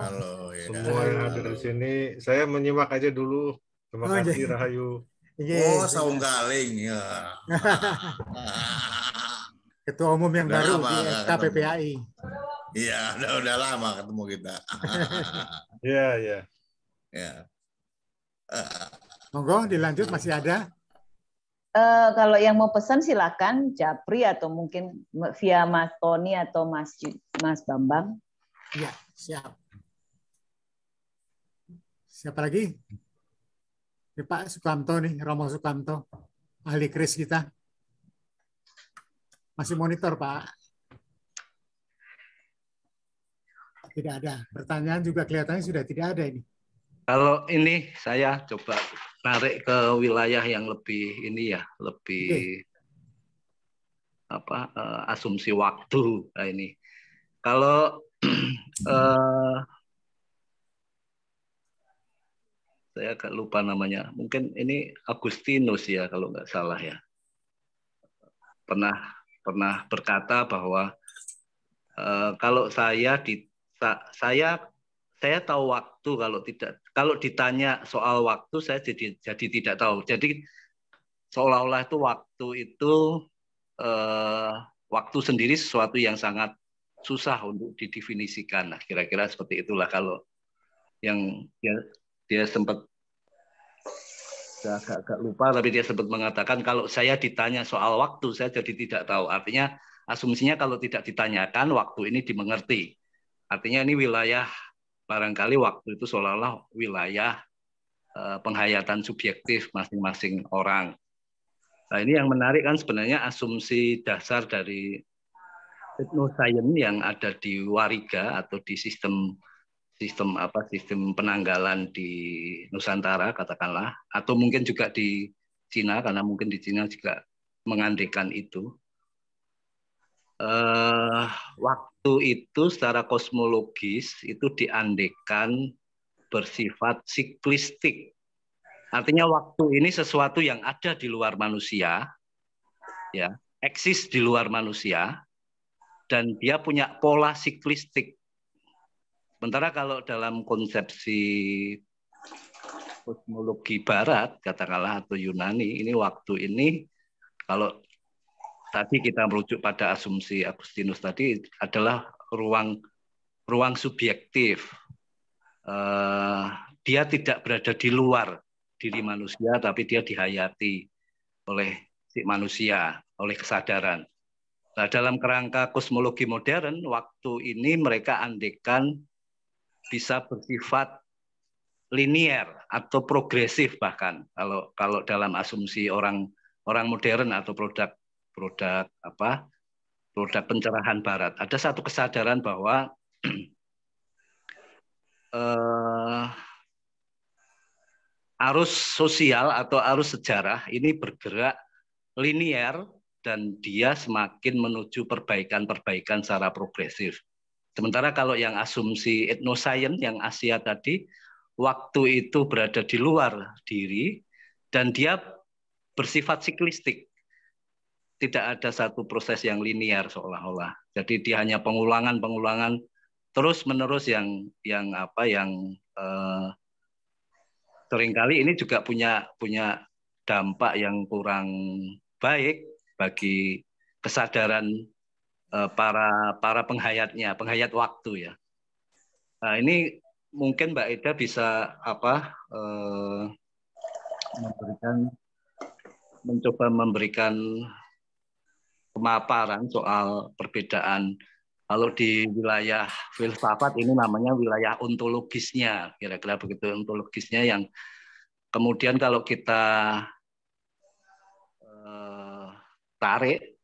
semua yang ada di sini. Saya menyimak aja dulu. Terima kasih, Rahayu. Oh, Saung Galing ya. Ketua Umum yang baru di KPPAI. Iya, udah lama ketemu kita. Iya. Monggo dilanjut, masih ada? Kalau yang mau pesan silakan Japri atau mungkin via Mas Tony atau Mas Bambang. Iya, siap. Siapa lagi? Ini Pak Sukamto nih, Romo Sukamto, ahli kris kita. Masih monitor, Pak. Tidak ada. Pertanyaan juga kelihatannya sudah tidak ada ini. Kalau ini saya coba narik ke wilayah yang lebih ini ya, lebih asumsi waktu. Nah, ini kalau saya agak lupa namanya, mungkin ini Agustinus ya kalau nggak salah ya, pernah berkata bahwa kalau saya tahu waktu, kalau ditanya soal waktu saya jadi tidak tahu. Jadi seolah-olah itu waktu itu waktu sendiri sesuatu yang sangat susah untuk didefinisikan. Nah, kira-kira seperti itulah kalau yang dia sempat, saya agak lupa, tapi dia sempat mengatakan kalau saya ditanya soal waktu saya jadi tidak tahu. Artinya asumsinya kalau tidak ditanyakan waktu ini dimengerti. Artinya ini wilayah, barangkali waktu itu seolah-olah wilayah penghayatan subjektif masing-masing orang. Nah, ini yang menarik kan sebenarnya asumsi dasar dari hypnoscience yang ada di Wariga atau di sistem penanggalan di Nusantara katakanlah, atau mungkin juga di Cina, karena mungkin di Cina juga mengandaikan itu. Waktu itu secara kosmologis itu diandaikan bersifat siklistik. Artinya waktu ini sesuatu yang ada di luar manusia, ya, eksis di luar manusia, dan dia punya pola siklistik. Sementara kalau dalam konsepsi kosmologi Barat, katakanlah atau Yunani, ini waktu ini kalau tadi kita merujuk pada asumsi Agustinus tadi adalah ruang subjektif. Dia tidak berada di luar diri manusia, tapi dia dihayati oleh si manusia, oleh kesadaran. Nah, dalam kerangka kosmologi modern, waktu ini mereka andaikan bisa bersifat linier atau progresif bahkan. Kalau dalam asumsi orang modern atau produk pencerahan Barat, ada satu kesadaran bahwa arus sosial atau arus sejarah ini bergerak linier dan dia semakin menuju perbaikan secara progresif. Sementara kalau yang asumsi etnoscience yang Asia tadi, waktu itu berada di luar diri dan dia bersifat siklistik. Tidak ada satu proses yang linier seolah-olah. Jadi dia hanya pengulangan terus-menerus yang seringkali ini juga punya dampak yang kurang baik bagi kesadaran para penghayat waktu ya. Nah, ini mungkin Mbak Eda bisa mencoba memberikan pemaparan soal perbedaan. Kalau di wilayah filsafat ini namanya wilayah ontologisnya, kira-kira begitu, ontologisnya yang kemudian kalau kita tarik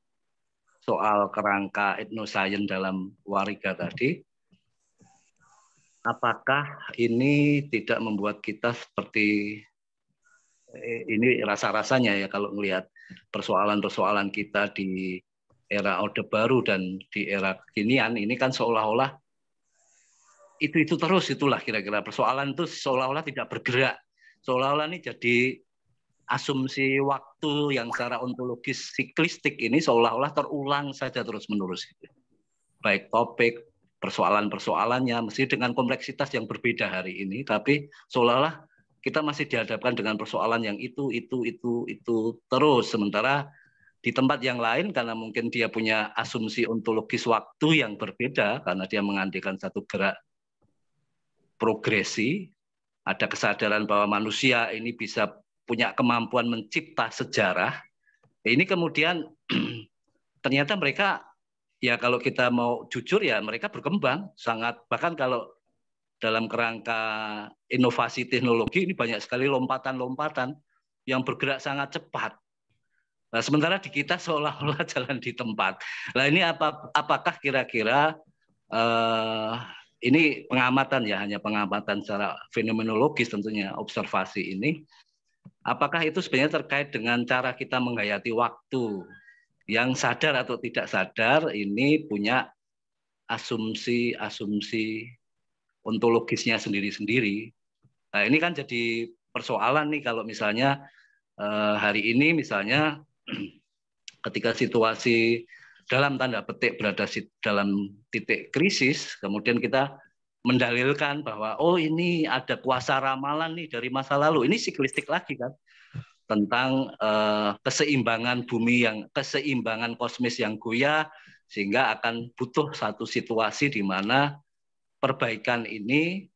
soal kerangka etnoscience dalam Wariga tadi, apakah ini tidak membuat kita seperti ini rasa-rasanya ya kalau melihat persoalan-persoalan kita di era Orde Baru dan di era kekinian ini kan seolah-olah itu terus itulah kira-kira persoalan itu seolah-olah tidak bergerak, seolah-olah ini jadi asumsi waktu yang secara ontologis siklistik ini seolah-olah terulang saja terus-menerus. Baik topik, persoalan-persoalannya mesti dengan kompleksitas yang berbeda hari ini, tapi seolah-olah kita masih dihadapkan dengan persoalan yang itu terus. Sementara di tempat yang lain karena mungkin dia punya asumsi ontologis waktu yang berbeda karena dia mengandaikan satu gerak progresi, ada kesadaran bahwa manusia ini bisa punya kemampuan mencipta sejarah. Ini kemudian ternyata mereka ya kalau kita mau jujur ya mereka berkembang sangat, bahkan kalau dalam kerangka inovasi teknologi ini banyak sekali lompatan-lompatan yang bergerak sangat cepat. Nah, sementara di kita seolah-olah jalan di tempat. Nah, ini apakah kira-kira ini pengamatan ya, hanya pengamatan secara fenomenologis tentunya observasi ini. Apakah itu sebenarnya terkait dengan cara kita menghayati waktu yang sadar atau tidak sadar ini punya asumsi ontologisnya sendiri-sendiri. Nah, ini kan jadi persoalan nih kalau misalnya hari ini misalnya ketika situasi dalam tanda petik berada dalam titik krisis, kemudian kita mendalilkan bahwa oh ini ada kuasa ramalan nih dari masa lalu. Ini siklistik lagi kan tentang keseimbangan bumi keseimbangan kosmis yang goyah sehingga akan butuh satu situasi di mana perbaikan ini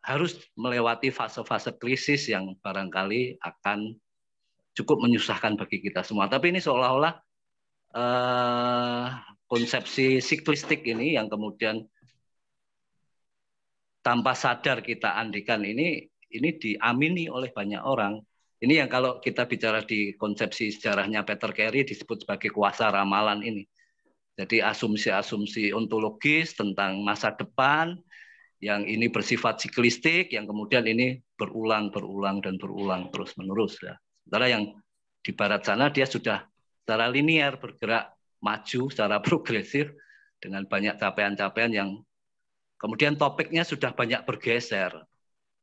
harus melewati fase-fase krisis yang barangkali akan cukup menyusahkan bagi kita semua. Tapi ini seolah-olah konsepsi siklistik ini yang kemudian tanpa sadar kita andikan ini diamini oleh banyak orang. Ini yang kalau kita bicara di konsepsi sejarahnya Peter Carey disebut sebagai kuasa ramalan ini. Jadi asumsi-asumsi ontologis tentang masa depan yang ini bersifat siklistik, yang kemudian ini berulang terus-menerus. Ya. Sementara yang di barat sana dia sudah secara linear bergerak maju secara progresif dengan banyak capaian-capaian yang kemudian topiknya sudah banyak bergeser.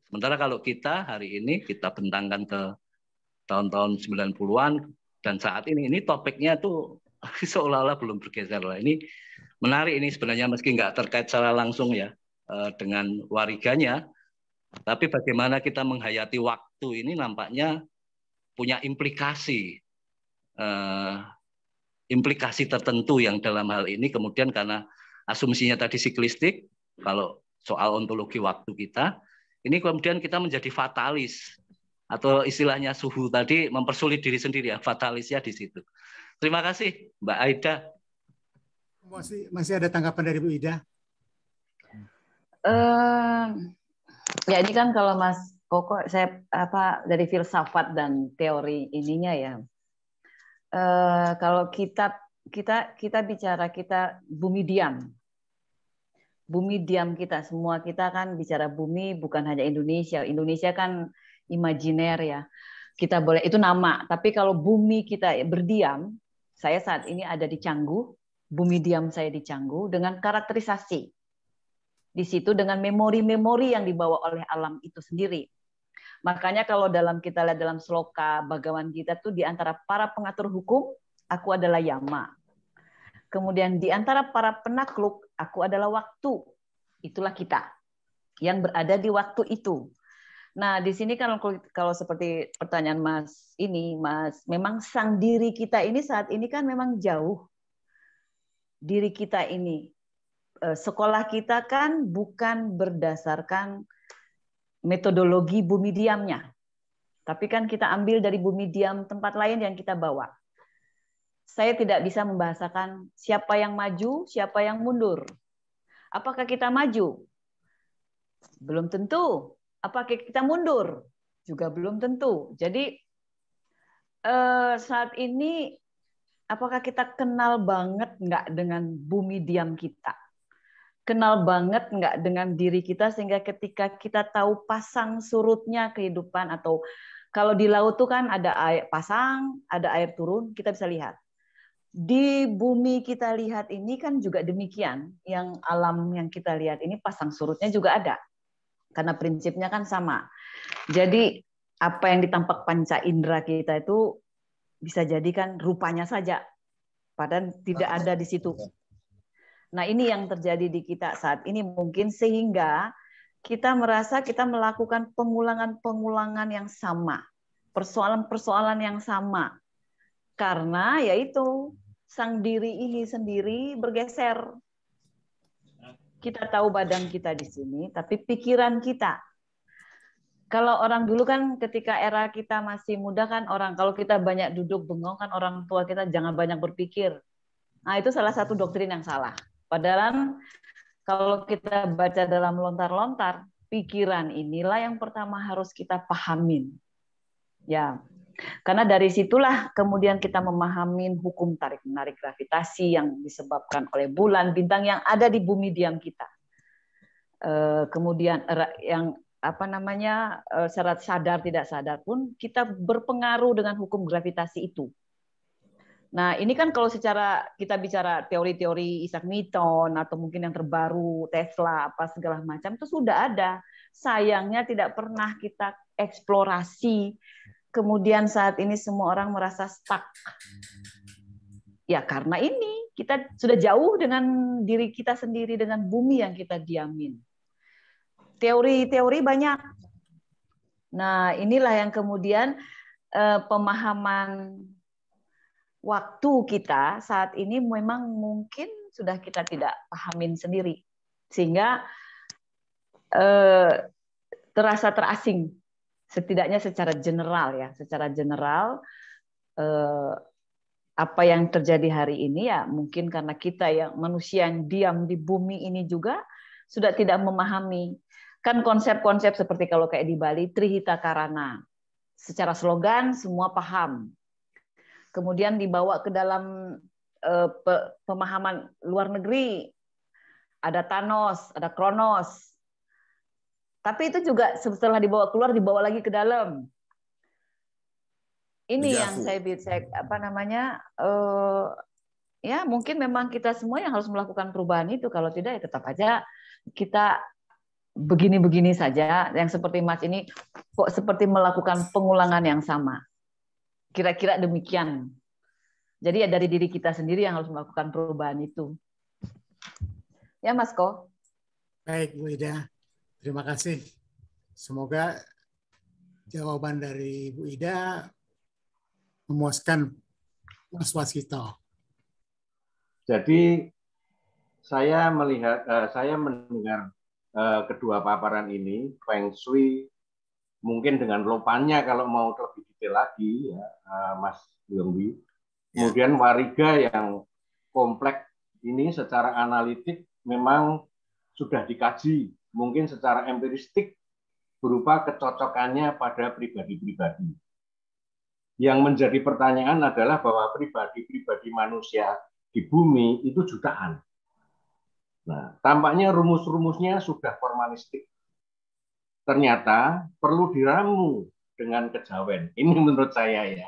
Sementara kalau kita hari ini kita bentangkan ke tahun-tahun 90-an dan saat ini topiknya tuh seolah-olah belum bergeser lah. Ini menarik ini sebenarnya meski nggak terkait secara langsung ya dengan wariganya, tapi bagaimana kita menghayati waktu ini nampaknya punya implikasi tertentu yang dalam hal ini kemudian karena asumsinya tadi siklistik, kalau soal ontologi waktu kita, ini kemudian kita menjadi fatalis atau istilahnya Suhu tadi mempersulit diri sendiri ya, fatalisnya di situ. Terima kasih Mbak Aida. Masih ada tanggapan dari Bu Ida? Ya ini kan kalau Mas Koko saya dari filsafat dan teori ininya ya. Kalau kita bicara kita bumi diam kita semua kita kan bicara bumi bukan hanya Indonesia. Indonesia kan imajiner ya. Kita boleh itu nama, tapi kalau bumi kita berdiam, saya saat ini ada di Canggu, bumi diam saya di Canggu dengan karakterisasi di situ dengan memori-memori yang dibawa oleh alam itu sendiri. Makanya kalau kita lihat dalam sloka Bhagawan Gita tuh di antara para pengatur hukum, aku adalah Yama. Kemudian di antara para penakluk, aku adalah waktu. Itulah kita yang berada di waktu itu. Nah, di sini kalau seperti pertanyaan Mas, memang sang diri kita ini saat ini kan memang jauh. Diri kita ini, sekolah kita kan bukan berdasarkan metodologi bumi diamnya. Tapi kan kita ambil dari bumi diam tempat lain yang kita bawa. Saya tidak bisa membahasakan siapa yang maju, siapa yang mundur. Apakah kita maju? Belum tentu. Apakah kita mundur? Juga belum tentu. Jadi saat ini apakah kita kenal banget nggak dengan bumi diam kita? Kenal banget nggak dengan diri kita sehingga ketika kita tahu pasang surutnya kehidupan atau kalau di laut tuh kan ada air pasang, ada air turun, kita bisa lihat. Di bumi kita lihat ini kan juga demikian, yang alam yang kita lihat ini pasang surutnya juga ada. Karena prinsipnya kan sama. Jadi apa yang ditampak panca indera kita itu bisa jadikan rupanya saja, padahal tidak ada di situ. Nah, ini yang terjadi di kita saat ini mungkin sehingga kita merasa kita melakukan pengulangan-pengulangan yang sama, persoalan-persoalan yang sama. Karena yaitu sang diri ini sendiri bergeser. Kita tahu badan kita di sini, tapi pikiran kita. Kalau orang dulu kan ketika era kita masih muda kan kalau kita banyak duduk bengong kan orang tua kita jangan banyak berpikir. Nah, itu salah satu doktrin yang salah. Padahal kalau kita baca dalam lontar-lontar, pikiran inilah yang pertama harus kita pahamin. Ya, karena dari situlah kemudian kita memahami hukum tarik-menarik gravitasi yang disebabkan oleh bulan, bintang yang ada di bumi diam kita. Kemudian yang secara sadar tidak sadar pun kita berpengaruh dengan hukum gravitasi itu. Nah, ini kan kalau secara kita bicara teori-teori Isaac Newton atau mungkin yang terbaru Tesla apa segala macam itu sudah ada. Sayangnya tidak pernah kita eksplorasi. Kemudian saat ini semua orang merasa stuck. Ya karena ini kita sudah jauh dengan diri kita sendiri, dengan bumi yang kita diamin. Teori-teori banyak. Nah, inilah yang kemudian pemahaman waktu kita saat ini memang mungkin sudah kita tidak pahamin sendiri. Sehingga terasa terasing. Setidaknya secara general ya. Secara general apa yang terjadi hari ini ya mungkin karena kita yang manusia yang diam di bumi ini juga sudah tidak memahami. Kan konsep-konsep seperti kalau kayak di Bali, Trihita Karana. Secara slogan semua paham. Kemudian dibawa ke dalam pemahaman luar negeri, ada Thanos, ada Kronos. Tapi itu juga setelah dibawa keluar, dibawa lagi ke dalam. ini yang saya ya mungkin memang kita semua yang harus melakukan perubahan itu. Kalau tidak ya tetap aja kita begini-begini saja. Yang seperti Mas ini kok seperti melakukan pengulangan yang sama. Kira-kira demikian. Jadi ya dari diri kita sendiri yang harus melakukan perubahan itu. Ya Mas Ko. Baik Bu Ida, terima kasih. Semoga jawaban dari Bu Ida memuaskan was-was kita. Jadi saya mendengar kedua paparan ini, Feng Shui, mungkin dengan lopannya kalau mau lebih detail lagi, ya, Mas Yongbi. Kemudian wariga yang kompleks ini secara analitik memang sudah dikaji, mungkin secara empiristik berupa kecocokannya pada pribadi-pribadi. Yang menjadi pertanyaan adalah bahwa pribadi-pribadi manusia di bumi itu jutaan. Nah, tampaknya rumus-rumusnya sudah formalistik. Ternyata perlu diramu dengan kejawen. Ini menurut saya ya.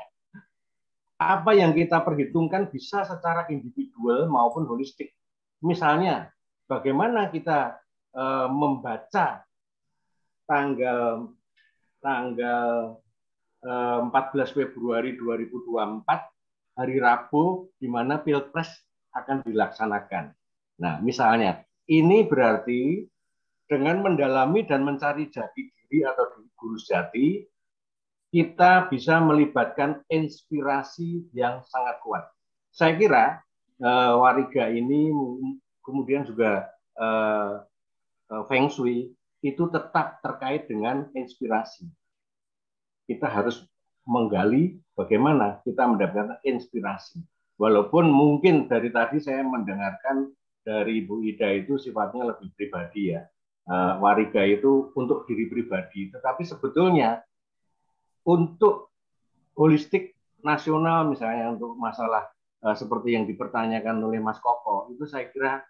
Apa yang kita perhitungkan bisa secara individual maupun holistik. Misalnya, bagaimana kita membaca tanggal 14 Februari 2024 hari Rabu di mana Pilpres akan dilaksanakan. Nah, misalnya ini berarti dengan mendalami dan mencari jati diri atau guru jati, kita bisa melibatkan inspirasi yang sangat kuat. Saya kira wariga ini kemudian juga Feng Shui itu tetap terkait dengan inspirasi. Kita harus menggali bagaimana kita mendapatkan inspirasi. Walaupun mungkin dari tadi saya mendengarkan dari Bu Ida itu sifatnya lebih pribadi ya. Wariga itu untuk diri pribadi. Tetapi sebetulnya untuk holistik nasional misalnya untuk masalah seperti yang dipertanyakan oleh Mas Koko, itu saya kira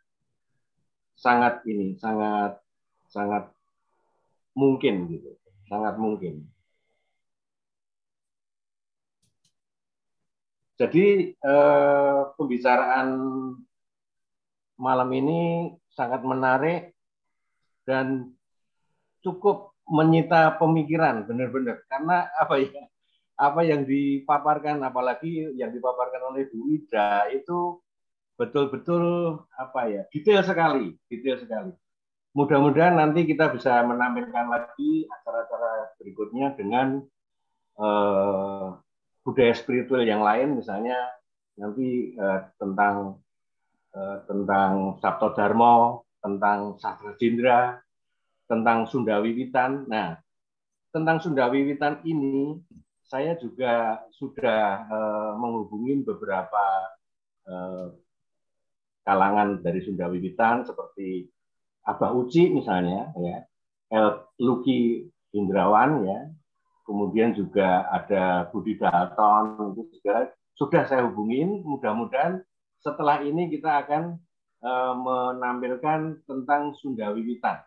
sangat mungkin gitu. Sangat mungkin. Jadi pembicaraan malam ini sangat menarik dan cukup menyita pemikiran benar-benar karena apa yang dipaparkan, apalagi yang dipaparkan oleh Bu Ida itu betul-betul detail sekali. Mudah-mudahan nanti kita bisa menampilkan lagi acara-acara berikutnya dengan budaya spiritual yang lain, misalnya nanti tentang Sabto Dharma, tentang Sastra Jindra, tentang Sunda Wiwitan. Nah, tentang Sunda Wiwitan ini saya juga sudah menghubungi beberapa kalangan dari Sunda Wiwitan seperti Abah Uci misalnya, ya, Luki Indrawan, ya, kemudian juga ada Budi Dalton, itu juga sudah saya hubungin. Mudah-mudahan setelah ini kita akan menampilkan tentang Sunda Wiwitan.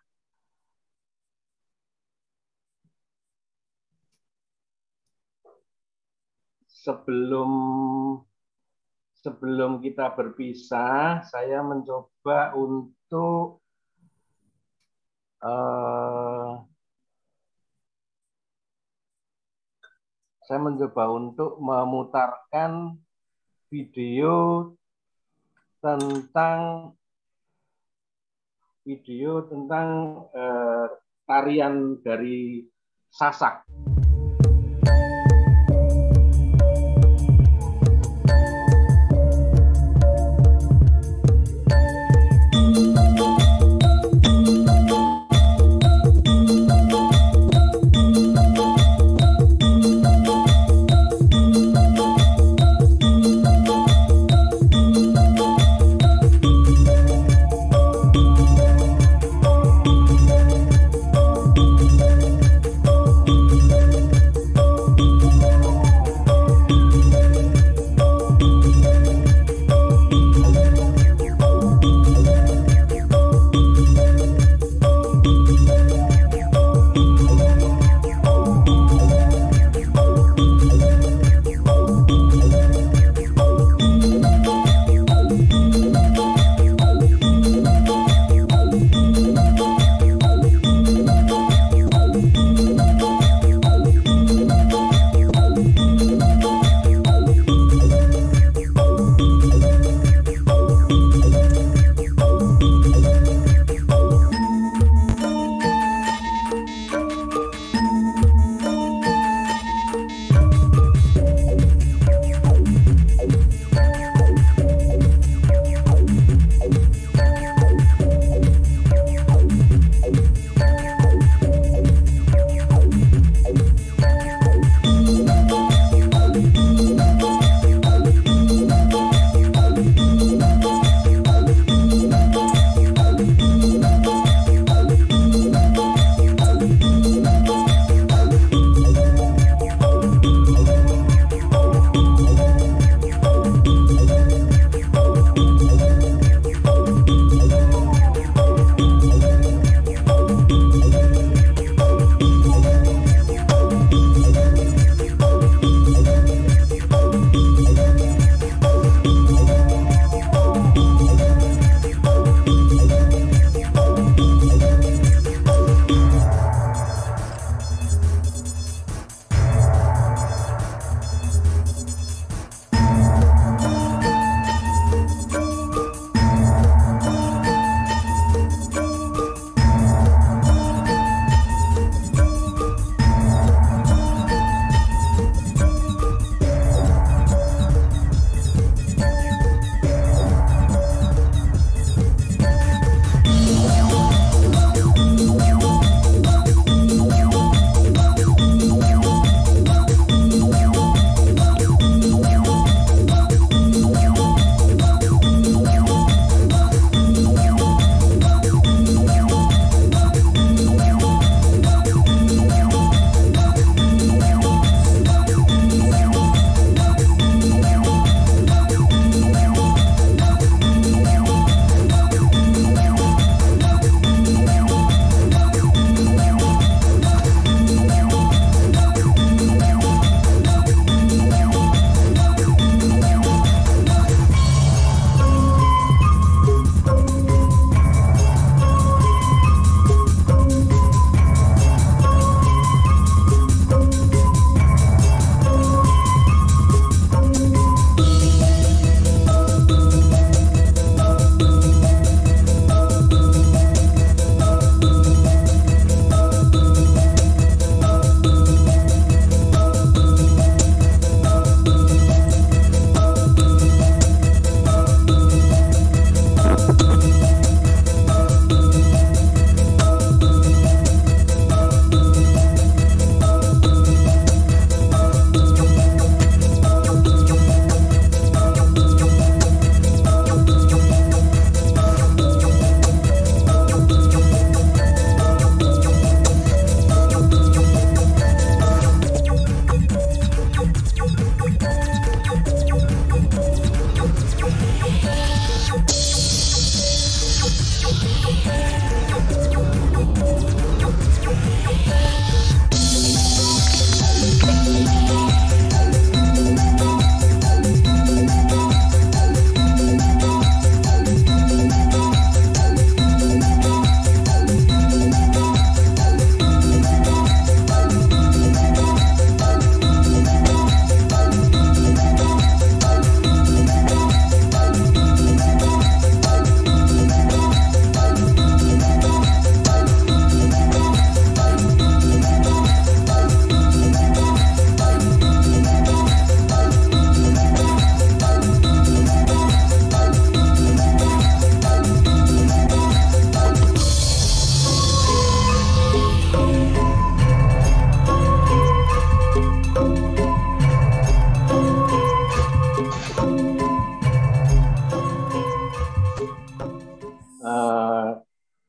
Sebelum kita berpisah, saya mencoba untuk memutarkan video tentang tarian dari Sasak.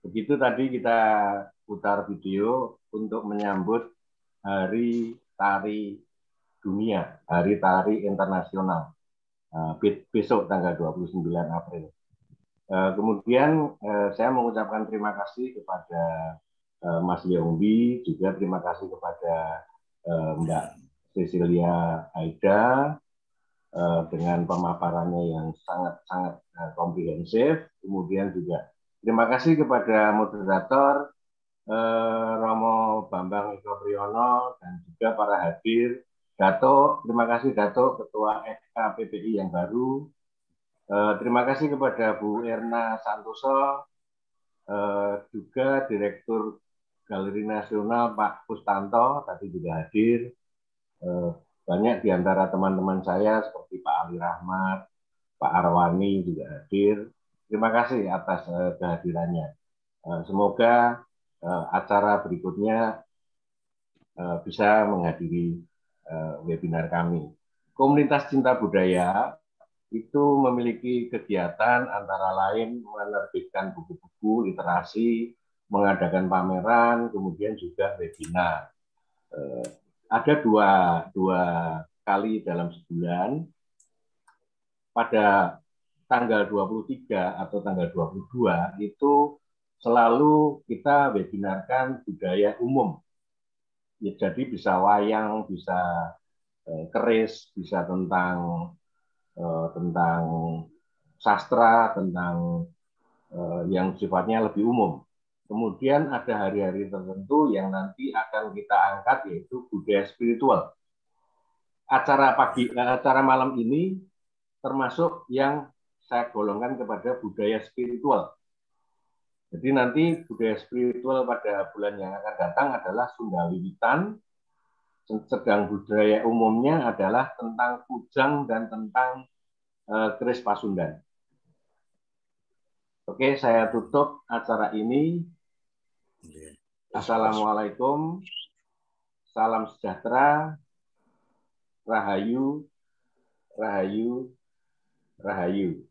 Begitu tadi kita putar video untuk menyambut Hari Tari Dunia, Hari Tari Internasional, besok tanggal 29 April. Kemudian saya mengucapkan terima kasih kepada Mas Leongbi, juga terima kasih kepada Mbak Cecilia Aida dengan pemaparannya yang sangat-sangat komprehensif. Kemudian juga terima kasih kepada moderator Romo Bambang Eko Priyono dan juga para hadir. Dato, terima kasih Dato, Ketua FKPPI yang baru. Terima kasih kepada Bu Erna Santoso, juga Direktur Galeri Nasional Pak Pustanto, tadi juga hadir. Banyak di antara teman-teman saya seperti Pak Ali Rahmat, Pak Arwani juga hadir. Terima kasih atas kehadirannya. Semoga acara berikutnya bisa menghadiri webinar kami. Komunitas Cinta Budaya itu memiliki kegiatan antara lain menerbitkan buku-buku literasi, mengadakan pameran, kemudian juga webinar. Ada dua kali dalam sebulan. Pada tanggal 23 atau tanggal 22 itu selalu kita webinarkan budaya umum. Ya, jadi bisa wayang, bisa keris, bisa tentang sastra, tentang yang sifatnya lebih umum. Kemudian ada hari-hari tertentu yang nanti akan kita angkat, yaitu budaya spiritual. Acara malam ini termasuk yang saya golongkan kepada budaya spiritual. Jadi nanti budaya spiritual pada bulan yang akan datang adalah Sunda Wiwitan, sedang budaya umumnya adalah tentang kujang dan tentang keris Pasundan. Oke, saya tutup acara ini. Assalamualaikum, salam sejahtera, Rahayu, Rahayu, Rahayu.